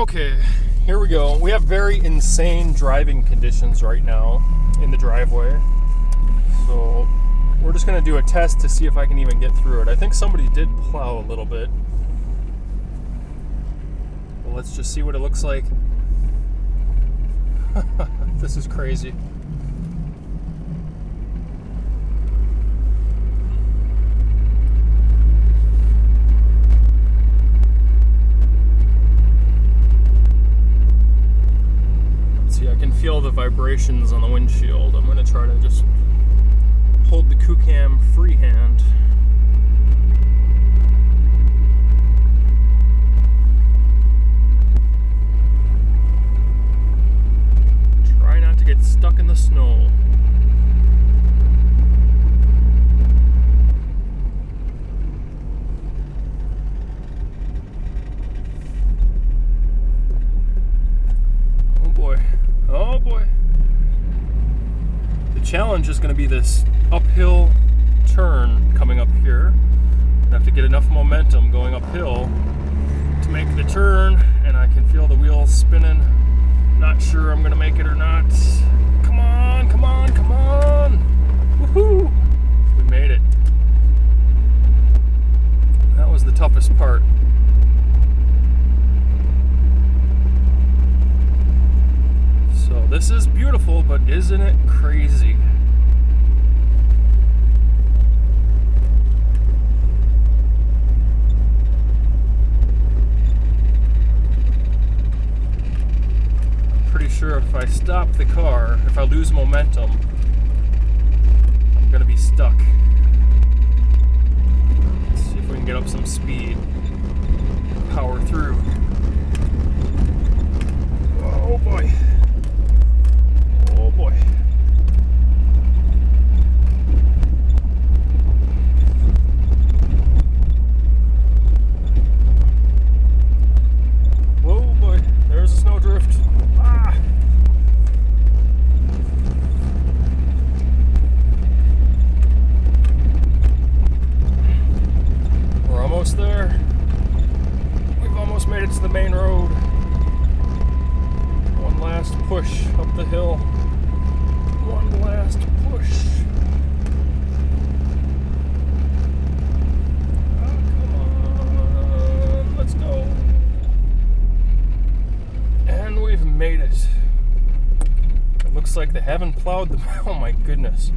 Okay, here we go. We have very insane driving conditions right now in the driveway. So we're just going to do a test to see if I can even get through it. I think somebody did plow a little bit. Well, let's just see what it looks like. This is crazy. I can feel the vibrations on the windshield. I'm going to try to just hold the QooCam freehand. Try not to get stuck in the snow. Oh boy. The challenge is going to be this uphill turn coming up here. I have to get enough momentum going uphill to make the turn, and I can feel the wheels spinning. Not sure I'm going to make it or not. Come on, come on, come on! Woohoo! We made it. That was the toughest part. So this is beautiful, but isn't it crazy? I'm pretty sure if I stop the car, if I lose momentum, I'm gonna be stuck. Let's see if we can get up some speed. Power through. Oh boy. Oh boy. Whoa boy, there's a snowdrift. Ah! We're almost there. We've almost made it to the main road. One last push up the hill. One last push. Oh, come on, let's go. And we've made it. It looks like they haven't plowed the... Oh my goodness.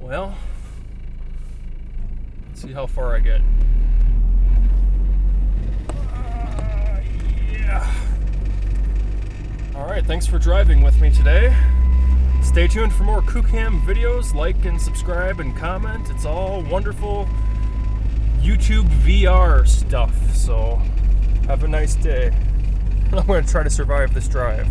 Well, let's see how far I get. Yeah. Alright, thanks for driving with me today. Stay tuned for more QooCam videos. Like and subscribe and comment. It's all wonderful YouTubeVR stuff. So, have a nice day. I'm going to try to survive this drive.